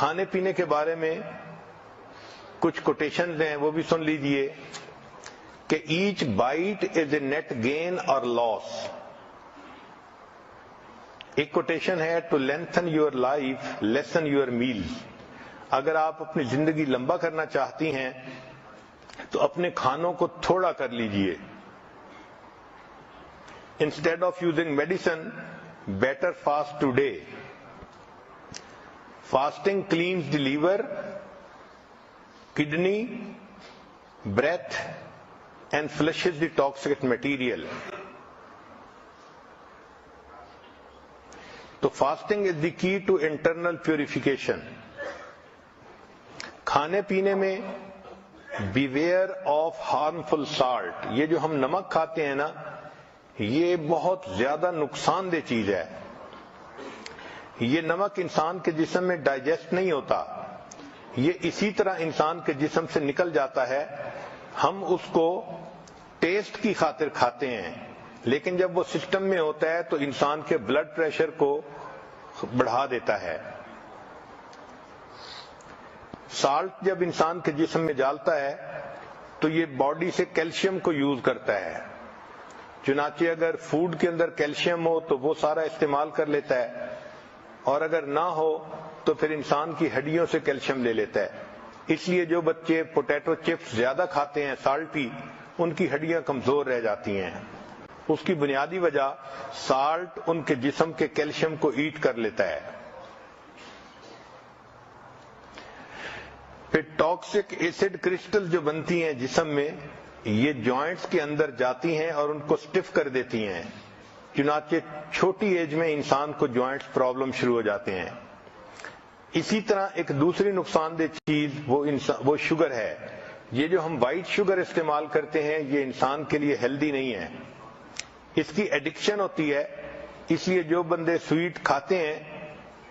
کھانے پینے کے بارے میں کچھ کوٹیشنز ہیں، وہ بھی سن لیجئے کہ each bite is a net gain or loss. ایک کوٹیشن ہے to lengthen your life lessen your meals. اگر آپ اپنی زندگی لمبا کرنا چاہتی ہیں تو اپنے کھانوں کو تھوڑا کر لیجئے. Instead of using medicine better fast today. Fasting cleanse the liver, kidney, breath and flushes the toxic material. تو fasting is the key to internal purification. کھانے پینے میں بیویئر آف ہارمفل سالٹ. یہ جو ہم نمک کھاتے ہیں نا، یہ بہت زیادہ نقصان دہ چیز ہے. یہ نمک انسان کے جسم میں ڈائجسٹ نہیں ہوتا، یہ اسی طرح انسان کے جسم سے نکل جاتا ہے. ہم اس کو ٹیسٹ کی خاطر کھاتے ہیں، لیکن جب وہ سسٹم میں ہوتا ہے تو انسان کے بلڈ پریشر کو بڑھا دیتا ہے. سالٹ جب انسان کے جسم میں ڈالتا ہے تو یہ باڈی سے کیلشیم کو یوز کرتا ہے. چنانچہ اگر فوڈ کے اندر کیلشیم ہو تو وہ سارا استعمال کر لیتا ہے، اور اگر نہ ہو تو پھر انسان کی ہڈیوں سے کیلشیم لے لیتا ہے. اس لیے جو بچے پوٹیٹو چپس زیادہ کھاتے ہیں سالٹی، ان کی ہڈیاں کمزور رہ جاتی ہیں. اس کی بنیادی وجہ سالٹ ان کے جسم کے کیلشیم کو ایٹ کر لیتا ہے. پھر ٹاکسک ایسڈ کرسٹل جو بنتی ہیں جسم میں، یہ جوائنٹس کے اندر جاتی ہیں اور ان کو سٹف کر دیتی ہیں. چنانچہ چھوٹی ایج میں انسان کو جوائنٹس پرابلم شروع ہو جاتے ہیں. اسی طرح ایک دوسری نقصان دہ چیز وہ شوگر ہے. یہ جو ہم وائٹ شوگر استعمال کرتے ہیں یہ انسان کے لیے ہیلدی نہیں ہے، اس کی ایڈکشن ہوتی ہے. اس لیے جو بندے سویٹ کھاتے ہیں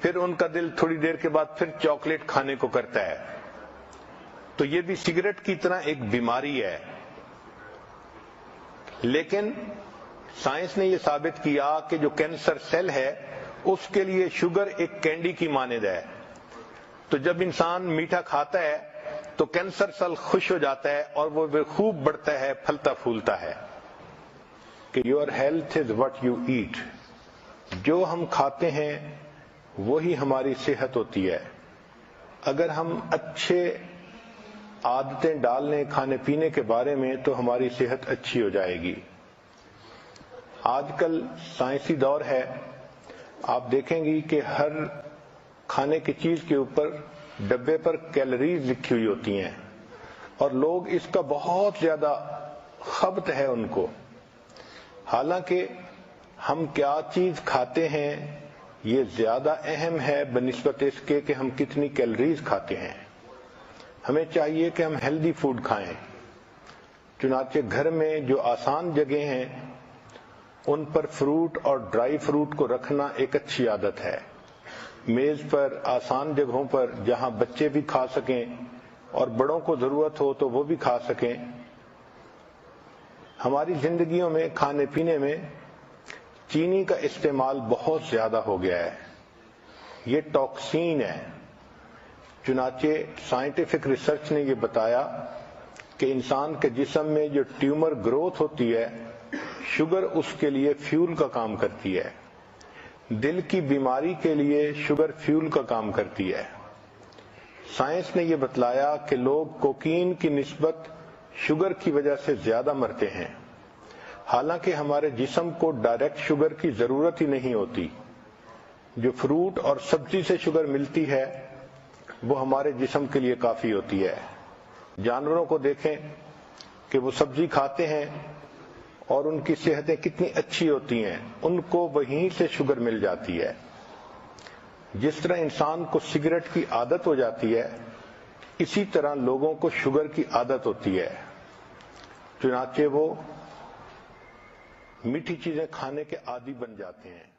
پھر ان کا دل تھوڑی دیر کے بعد پھر چاکلیٹ کھانے کو کرتا ہے. تو یہ بھی سگریٹ کی طرح ایک بیماری ہے. لیکن سائنس نے یہ ثابت کیا کہ جو کینسر سیل ہے اس کے لیے شوگر ایک کینڈی کی مانند ہے. تو جب انسان میٹھا کھاتا ہے تو کینسر سیل خوش ہو جاتا ہے اور وہ خوب بڑھتا ہے، پھلتا پھولتا ہے. کہ your health is what you eat. جو ہم کھاتے ہیں وہی ہماری صحت ہوتی ہے. اگر ہم اچھے عادتیں ڈال لیں کھانے پینے کے بارے میں تو ہماری صحت اچھی ہو جائے گی. آج کل سائنسی دور ہے، آپ دیکھیں گی کہ ہر کھانے کی چیز کے اوپر ڈبے پر کیلوریز لکھی ہوئی ہوتی ہیں، اور لوگ اس کا بہت زیادہ خبط ہے ان کو. حالانکہ ہم کیا چیز کھاتے ہیں یہ زیادہ اہم ہے بنسبت اس کے کہ ہم کتنی کیلوریز کھاتے ہیں. ہمیں چاہیے کہ ہم ہیلدی فوڈ کھائیں. چنانچہ گھر میں جو آسان جگہیں ہیں ان پر فروٹ اور ڈرائی فروٹ کو رکھنا ایک اچھی عادت ہے. میز پر آسان جگہوں پر جہاں بچے بھی کھا سکیں اور بڑوں کو ضرورت ہو تو وہ بھی کھا سکیں. ہماری زندگیوں میں کھانے پینے میں چینی کا استعمال بہت زیادہ ہو گیا ہے. یہ ٹاکسین ہے. چنانچہ سائنٹیفک ریسرچ نے یہ بتایا کہ انسان کے جسم میں جو ٹیومر گروتھ ہوتی ہے، شوگر اس کے لیے فیول کا کام کرتی ہے. دل کی بیماری کے لیے شوگر فیول کا کام کرتی ہے. سائنس نے یہ بتلایا کہ لوگ کوکین کی نسبت شوگر کی وجہ سے زیادہ مرتے ہیں، حالانکہ ہمارے جسم کو ڈائریکٹ شوگر کی ضرورت ہی نہیں ہوتی. جو فروٹ اور سبزی سے شوگر ملتی ہے وہ ہمارے جسم کے لیے کافی ہوتی ہے. جانوروں کو دیکھیں کہ وہ سبزی کھاتے ہیں اور ان کی صحتیں کتنی اچھی ہوتی ہیں، ان کو وہیں سے شوگر مل جاتی ہے. جس طرح انسان کو سگریٹ کی عادت ہو جاتی ہے، اسی طرح لوگوں کو شوگر کی عادت ہوتی ہے. چنانچہ وہ میٹھی چیزیں کھانے کے عادی بن جاتے ہیں.